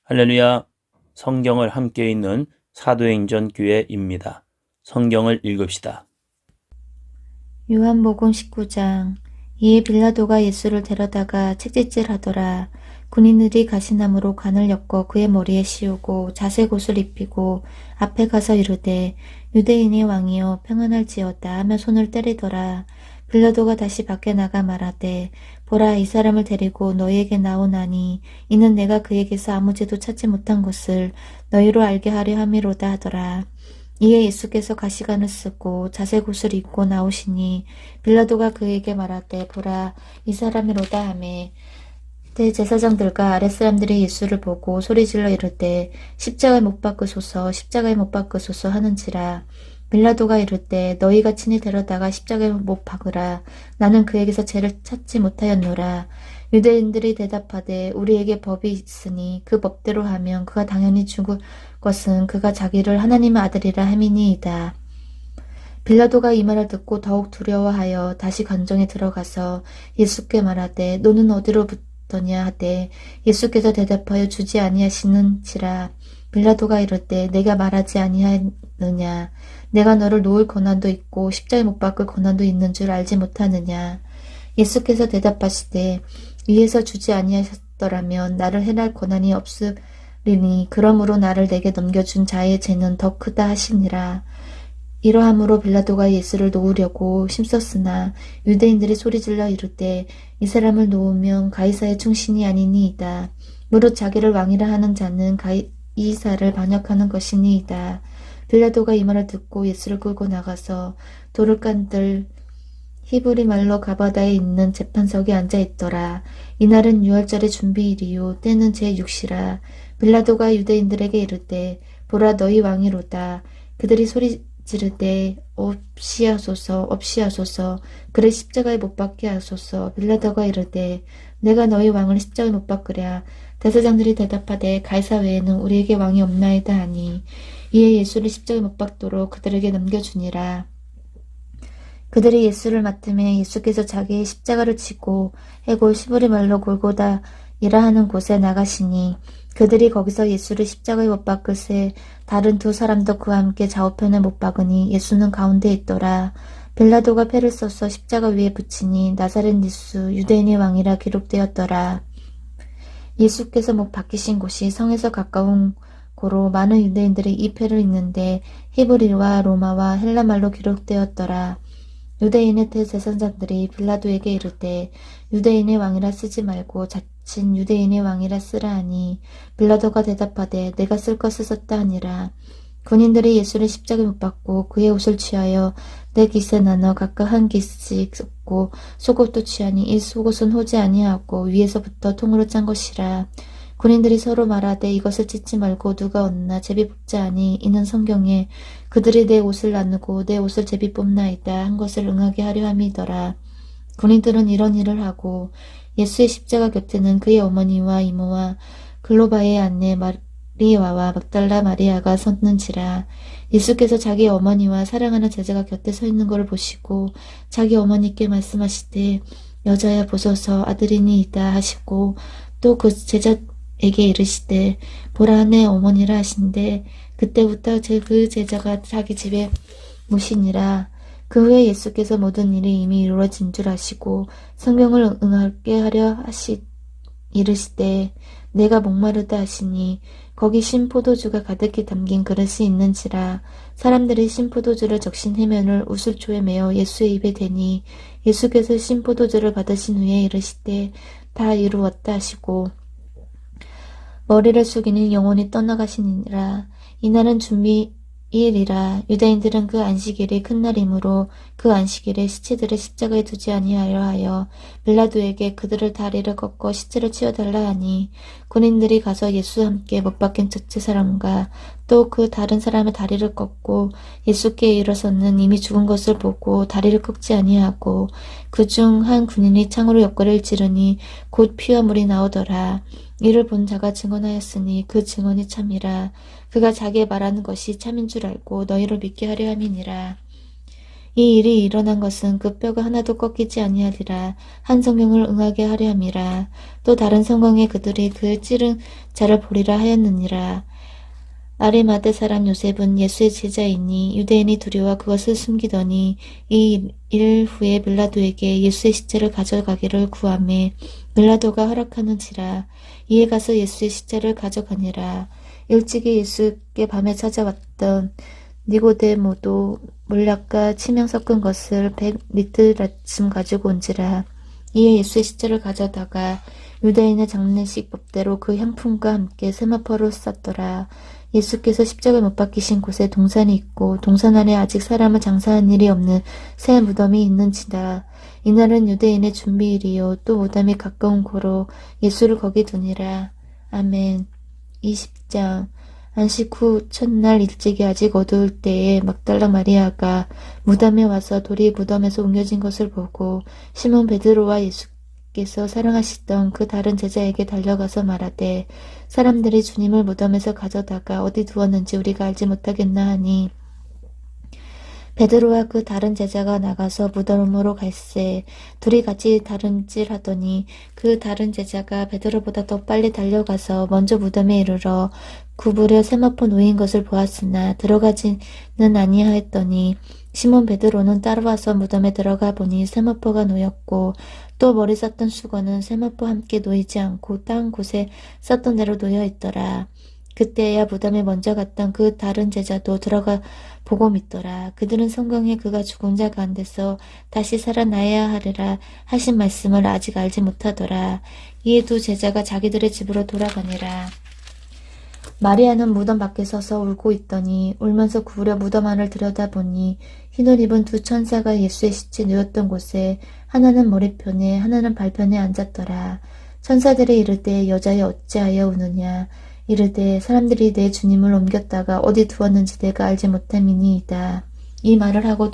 할렐루야. 성경을 함께 읽는 사도행전 교회입니다. 성경을 읽읍시다. 요한복음 19장. 이에 빌라도가 예수를 데려다가 채찍질하더라. 군인들이 가시나무로 관을 엮어 그의 머리에 씌우고 자색 옷을 입히고 앞에 가서 이르되 유대인의 왕이여 평안할지어다 하며 손을 때리더라. 빌라도가 다시 밖에 나가 말하되 보라, 이 사람을 데리고 너희에게 나오나니 이는 내가 그에게서 아무 죄도 찾지 못한 것을 너희로 알게 하려 함이로다 하더라. 이에 예수께서 가시관을 쓰고 자색 옷을 입고 나오시니 빌라도가 그에게 말하되 보라, 이 사람이로다 하매 대제사장들과 아랫사람들이 예수를 보고 소리질러 이르되 십자가에 못 박으소서, 십자가에 못 박으소서 하는지라. 빌라도가 이르되 너희가 친히 데려다가 십자가에 못 박으라. 나는 그에게서 죄를 찾지 못하였노라. 유대인들이 대답하되 우리에게 법이 있으니 그 법대로 하면 그가 당연히 죽을 것은 그가 자기를 하나님의 아들이라 함이니이다. 빌라도가 이 말을 듣고 더욱 두려워하여 다시 관정에 들어가서 예수께 말하되 너는 어디로부터냐 하되 예수께서 대답하여 주지 아니하시는지라. 빌라도가 이르되 내가 말하지 아니하느냐. 내가 너를 놓을 권한도 있고 십자가에 못 박을 권한도 있는 줄 알지 못하느냐. 예수께서 대답하시되 위에서 주지 아니하셨더라면 나를 해할 권한이 없으리니 그러므로 나를 내게 넘겨준 자의 죄는 더 크다 하시니라. 이러함으로 빌라도가 예수를 놓으려고 힘썼으나 유대인들이 소리질러 이르되 이 사람을 놓으면 가이사의 충신이 아니니이다. 무릇 자기를 왕이라 하는 자는 가이사를 반역하는 것이니이다. 빌라도가 이 말을 듣고 예수를 끌고 나가서 도르간들 히브리 말로 가바다에 있는 재판석에 앉아 있더라. 이날은 유월절의 준비일이요 때는 제6시라. 빌라도가 유대인들에게 이르되 보라, 너희 왕이로다. 그들이 소리 지르되 없이하소서, 없이하소서. 그를 십자가에 못 박게 하소서. 빌라도가 이르되 내가 너희 왕을 십자가에 못 박으랴. 대제사장들이 대답하되 가이사 외에는 우리에게 왕이 없나이다 하니 이에 예수를 십자가에 못 박도록 그들에게 넘겨주니라. 그들이 예수를 맡음에 예수께서 자기의 십자가를 지고 해골 히브리 말로 골고다이라 하는 곳에 나가시니 그들이 거기서 예수를 십자가에 못 박을새 다른 두 사람도 그와 함께 좌우편에 못 박으니 예수는 가운데 있더라. 빌라도가 패를 써서 십자가 위에 붙이니 나사렛 예수 유대인의 왕이라 기록되었더라. 예수께서 못 박히신 곳이 성에서 가까운 고로 많은 유대인들이 이 패를 읽는데 히브리와 로마와 헬라말로 기록되었더라. 유대인의 대제사장들이 빌라도에게 이르되 유대인의 왕이라 쓰지 말고 자칭 유대인의 왕이라 쓰라 하니 빌라도가 대답하되 내가 쓸 것을 썼다 하니라. 군인들이 예수를 십자가에 못 박고 그의 옷을 취하여 네 깃에 나눠 각각 한 깃씩 쏟고 속옷도 취하니 이 속옷은 호지 아니하고 위에서부터 통으로 짠 것이라. 군인들이 서로 말하되 이것을 찢지 말고 누가 얻나 제비 뽑자 하니 이는 성경에 그들이 내 옷을 나누고 내 옷을 제비 뽑나이다 한 것을 응하게 하려 함이더라. 군인들은 이런 일을 하고 예수의 십자가 곁에는 그의 어머니와 이모와 글로바의 아내 마리아와 막달라 마리아가 섰는지라. 예수께서 자기 어머니와 사랑하는 제자가 곁에 서 있는 것을 보시고 자기 어머니께 말씀하시되 여자야 보소서 아들이니이다 하시고 또 그 제자에게 이르시되 보라, 내 어머니라 하신대 그때부터 그 제자가 자기 집에 모시니라. 그 후에 예수께서 모든 일이 이미 이루어진 줄 아시고 성경을 응하게 하려 이르시되 내가 목마르다 하시니 거기 신 포도주가 가득히 담긴 그릇이 있는지라. 사람들이 신 포도주를 적신 해면을 우슬초에 메어 예수의 입에 대니 예수께서 신 포도주를 받으신 후에 이르시되 다 이루었다 하시고 머리를 숙이니 영혼이 떠나가시니라. 이날은 준비일이라. 유대인들은 그 안식일이 큰 날이므로 그 안식일에 시체들을 십자가에 두지 아니하려 하여 빌라도에게 그들을 다리를 꺾어 시체를 치워달라 하니 군인들이 가서 예수와 함께 못 박힌 첫째 사람과 또 그 다른 사람의 다리를 꺾고 예수께 일어서는 이미 죽은 것을 보고 다리를 꺾지 아니하고 그 중 한 군인이 창으로 옆구리를 찌르니 곧 피와 물이 나오더라. 이를 본 자가 증언하였으니 그 증언이 참이라. 그가 자기의 말하는 것이 참인 줄 알고 너희를 믿게 하려 함이니라. 이 일이 일어난 것은 그 뼈가 하나도 꺾이지 아니하리라 한 성경을 응하게 하려 함이라. 또 다른 성경에 그들이 그 찌른 자를 보리라 하였느니라. 아리마대 사람 요셉은 예수의 제자이니 유대인이 두려워 그것을 숨기더니 이 일 후에 빌라도에게 예수의 시체를 가져가기를 구하매 빌라도가 허락하는지라. 이에 가서 예수의 시체를 가져가니라. 일찍이 예수께 밤에 찾아왔던 니고데모도 몰약과 치명 섞은 것을 100리터쯤 가지고 온지라. 이에 예수의 시체를 가져다가 유대인의 장례식 법대로 그 향품과 함께 세마포를 쌌더라. 예수께서 십자가에 못 박히신 곳에 동산이 있고 동산 안에 아직 사람을 장사한 일이 없는 새 무덤이 있는지라. 이날은 유대인의 준비일이요 또 무덤이 가까운 고로 예수를 거기 두니라. 아멘. 20장. 안식 후 첫날 일찍이 아직 어두울 때에 막달라 마리아가 무덤에 와서 돌이 무덤에서 옮겨진 것을 보고 시몬 베드로와 예수께서 사랑하시던 그 다른 제자에게 달려가서 말하되 사람들이 주님을 무덤에서 가져다가 어디 두었는지 우리가 알지 못하겠나 하니 베드로와 그 다른 제자가 나가서 무덤으로 갈새 둘이 같이 다름질하더니 그 다른 제자가 베드로보다 더 빨리 달려가서 먼저 무덤에 이르러 구부려 세마포 놓인 것을 보았으나 들어가지는 아니하였더니 시몬 베드로는 따라와서 무덤에 들어가 보니 세마포가 놓였고 또 머리 썼던 수건은 세마포와 함께 놓이지 않고 딴 곳에 썼던 대로 놓여 있더라. 그때야 무덤에 먼저 갔던 그 다른 제자도 들어가 보고 믿더라. 그들은 성경에 그가 죽은 자 가운데서 다시 살아나야 하리라 하신 말씀을 아직 알지 못하더라. 이에 두 제자가 자기들의 집으로 돌아가니라. 마리아는 무덤 밖에 서서 울고 있더니 울면서 구부려 무덤 안을 들여다보니 흰옷 입은 두 천사가 예수의 시체 누웠던 곳에 하나는 머리편에 하나는 발편에 앉았더라. 천사들이 이르되 여자여 어찌하여 우느냐. 이르되 사람들이 내 주님을 옮겼다가 어디 두었는지 내가 알지 못함이니이다. 이 말을 하고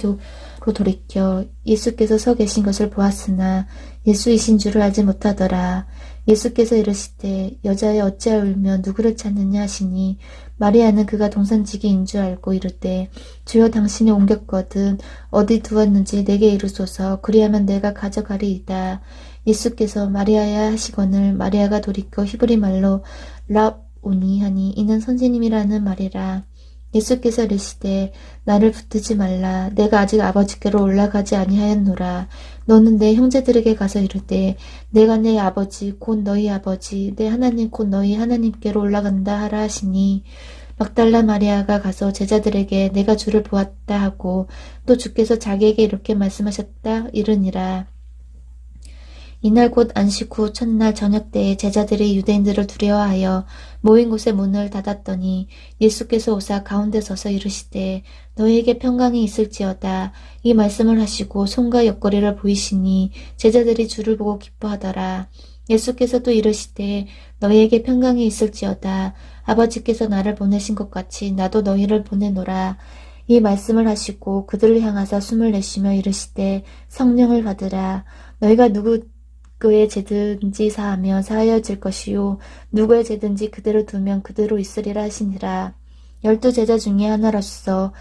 돌이켜 예수께서 서 계신 것을 보았으나 예수이신 줄을 알지 못하더라. 예수께서 이르시되 여자여 어찌하여 울며 누구를 찾느냐 하시니 마리아는 그가 동산지기인 줄 알고 이르되 주여 당신이 옮겼거든 어디 두었는지 내게 이르소서 그리하면 내가 가져가리이다. 예수께서 마리아야 하시거늘 마리아가 돌이켜 히브리 말로 랍오니 하니 이는 선생님이라는 말이라. 예수께서 이르시되 나를 붙들지 말라. 내가 아직 아버지께로 올라가지 아니하였노라. 너는 내 형제들에게 가서 이르되 내가 내 아버지 곧 너희 아버지 내 하나님 곧 너희 하나님께로 올라간다 하라 하시니 막달라 마리아가 가서 제자들에게 내가 주를 보았다 하고 또 주께서 자기에게 이렇게 말씀하셨다 이르니라. 이날 곧 안식 후 첫날 저녁 때에 제자들이 유대인들을 두려워하여 모인 곳에 문을 닫았더니 예수께서 오사 가운데 서서 이르시되 너희에게 평강이 있을지어다. 이 말씀을 하시고 손과 옆구리를 보이시니 제자들이 주를 보고 기뻐하더라. 예수께서 또 이르시되 너희에게 평강이 있을지어다. 아버지께서 나를 보내신 것 같이 나도 너희를 보내노라. 이 말씀을 하시고 그들을 향하사 숨을 내쉬며 이르시되 성령을 받으라. 너희가 누구의 죄든지 사하면 사하여질 것이요 누구의 죄든지 그대로 두면 그대로 있으리라 하시니라. 12 제자 중에 하나로서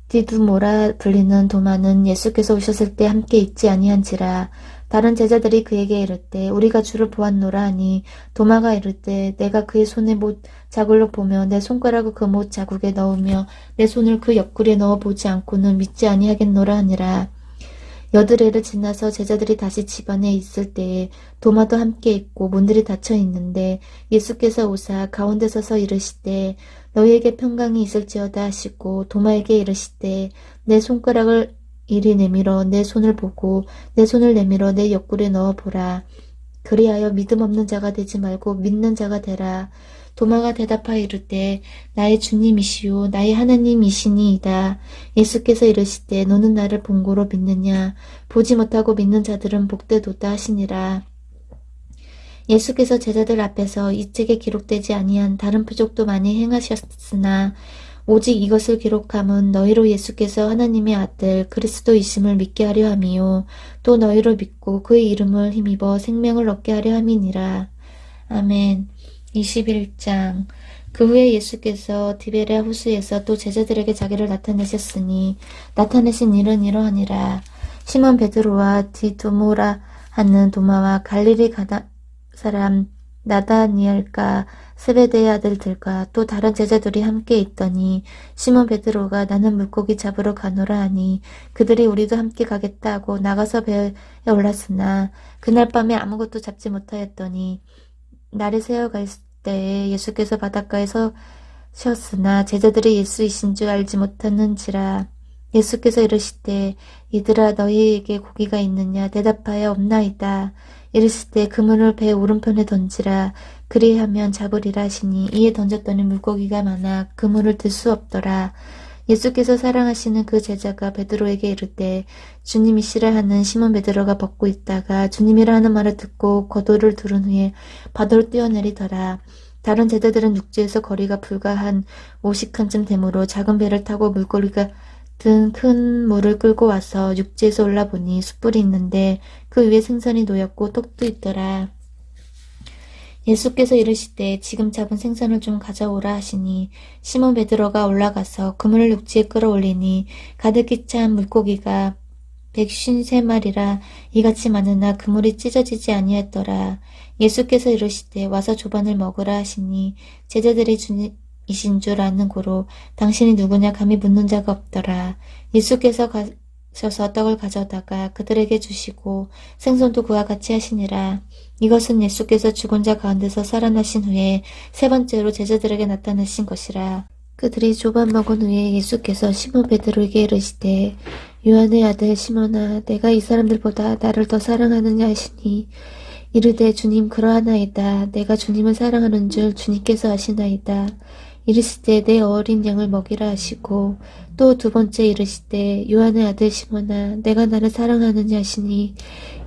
디두모라 불리는 도마는 예수께서 오셨을 때 함께 있지 아니한지라. 다른 제자들이 그에게 이르되 우리가 주를 보았노라 하니 도마가 이르되 내가 그의 손에 못 자국을 보며 내 손가락을 그 못 자국에 넣으며 내 손을 그 옆구리에 넣어 보지 않고는 믿지 아니하겠노라 하니라. 여드레를 지나서 제자들이 다시 집안에 있을 때에 도마도 함께 있고 문들이 닫혀 있는데 예수께서 오사 가운데 서서 이르시되 너희에게 평강이 있을지어다 하시고 도마에게 이르시되 내 손가락을 이리 내밀어 내 손을 보고 내 손을 내밀어 내 옆구리에 넣어보라. 그리하여 믿음 없는 자가 되지 말고 믿는 자가 되라. 도마가 대답하여 이르되 나의 주님이시요 나의 하나님이시니이다. 예수께서 이르시되 너는 나를 본 고로 믿느냐. 보지 못하고 믿는 자들은 복되도다 하시니라. 예수께서 제자들 앞에서 이 책에 기록되지 아니한 다른 표적도 많이 행하셨으나 오직 이것을 기록함은 너희로 예수께서 하나님의 아들 그리스도이심을 믿게 하려 함이요 또 너희로 믿고 그의 이름을 힘입어 생명을 얻게 하려 함이니라. 아멘. 21장. 그 후에 예수께서 디베랴 호수에서 또 제자들에게 자기를 나타내셨으니 나타내신 일은 이러하니라. 시몬 베드로와 디두모라 하는 도마와 갈릴리 가나 사람 나다니엘과 세베대의 아들들과 또 다른 제자들이 함께 있더니 시몬 베드로가 나는 물고기 잡으러 가노라 하니 그들이 우리도 함께 가겠다 하고 나가서 배에 올랐으나 그날 밤에 아무것도 잡지 못하였더니 날이 새어갈 때에 예수께서 바닷가에 서셨으나 제자들이 예수이신 줄 알지 못하는지라. 예수께서 이르시되 이들아 너희에게 고기가 있느냐 대답하여 없나이다. 이르시되 그물을 배 오른편에 던지라. 그리하면 잡으리라 하시니 이에 던졌더니 물고기가 많아 그물을 들 수 없더라. 예수께서 사랑하시는 그 제자가 베드로에게 이르되 주님이시라 하는 시몬 베드로가 벗고 있다가 주님이라 하는 말을 듣고 겉옷을 두른 후에 바다로 뛰어내리더라. 다른 제자들은 육지에서 거리가 불과 한 50칸쯤 되므로 작은 배를 타고 물고기가 든 큰 물을 끌고 와서 육지에서 올라보니 숯불이 있는데 그 위에 생선이 놓였고 떡도 있더라. 예수께서 이르시되 지금 잡은 생선을 좀 가져오라 하시니 시몬 베드로가 올라가서 그물을 육지에 끌어올리니 가득히 찬 물고기가 153마리라 이같이 많으나 그물이 찢어지지 아니했더라. 예수께서 이르시되 와서 조반을 먹으라 하시니 제자들이 주님이신 줄 아는 고로 당신이 누구냐 감히 묻는 자가 없더라. 예수께서 가셔서 떡을 가져다가 그들에게 주시고 생선도 그와 같이 하시니라. 이것은 예수께서 죽은 자 가운데서 살아나신 후에 세 번째로 제자들에게 나타나신 것이라. 그들이 조반 먹은 후에 예수께서 시몬 베드로에게 이르시되 요한의 아들 시몬아 내가 이 사람들보다 나를 더 사랑하느냐 하시니 이르되 주님 그러하나이다. 내가 주님을 사랑하는 줄 주님께서 아시나이다. 이르시되 내 어린 양을 먹이라 하시고 또 두 번째 이르시되 요한의 아들 시몬아 내가 나를 사랑하느냐 하시니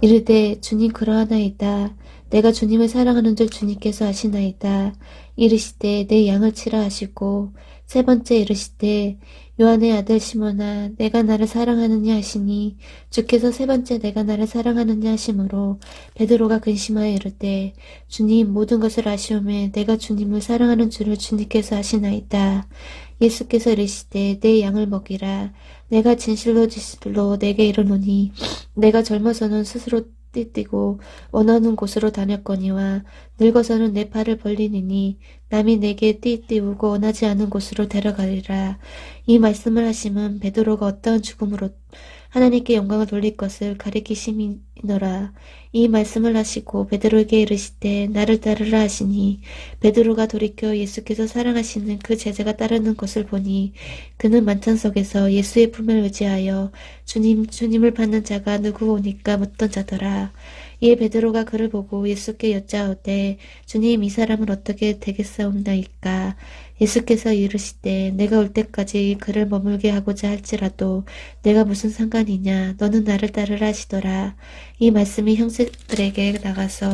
이르되 주님 그러하나이다. 내가 주님을 사랑하는 줄 주님께서 아시나이다. 이르시되 내 양을 치라 하시고 세 번째 이르시되 요한의 아들 시몬아 내가 나를 사랑하느냐 하시니 주께서 세 번째 내가 나를 사랑하느냐 하심으로 베드로가 근심하여 이르되 주님 모든 것을 아시오매 내가 주님을 사랑하는 줄을 주님께서 아시나이다. 예수께서 이르시되 내 양을 먹이라. 내가 진실로 내게 이르노니 내가 젊어서는 스스로 띠띠고 원하는 곳으로 다녔거니와 늙어서는 내 팔을 벌리느니 남이 내게 띠띠우고 원하지 않은 곳으로 데려가리라. 이 말씀을 하심은 베드로가 어떠한 죽음으로 하나님께 영광을 돌릴 것을 가리키심이노라. 이 말씀을 하시고 베드로에게 이르시되 나를 따르라 하시니 베드로가 돌이켜 예수께서 사랑하시는 그 제자가 따르는 것을 보니 그는 만찬석에서 예수의 품을 의지하여 주님을 받는 자가 누구오니까 묻던 자더라. 이에 베드로가 그를 보고 예수께 여짜오되 주님 이 사람은 어떻게 되겠사옵나이까. 예수께서 이르시되 내가 올 때까지 그를 머물게 하고자 할지라도 내가 무슨 상관이냐. 너는 나를 따르라 하시더라. 이 말씀이 형제들에게 나가서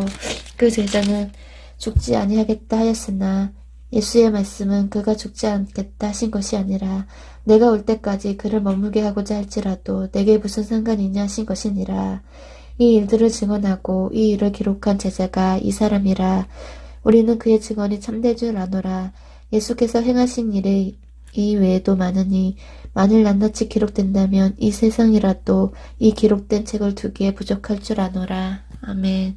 그 제자는 죽지 아니하겠다 하였으나 예수의 말씀은 그가 죽지 않겠다 하신 것이 아니라 내가 올 때까지 그를 머물게 하고자 할지라도 내게 무슨 상관이냐 하신 것이니라. 이 일들을 증언하고 이 일을 기록한 제자가 이 사람이라. 우리는 그의 증언이 참될 줄 아노라. 예수께서 행하신 일이 이 외에도 많으니 만일 낱낱이 기록된다면 이 세상이라도 이 기록된 책을 두기에 부족할 줄 아노라. 아멘.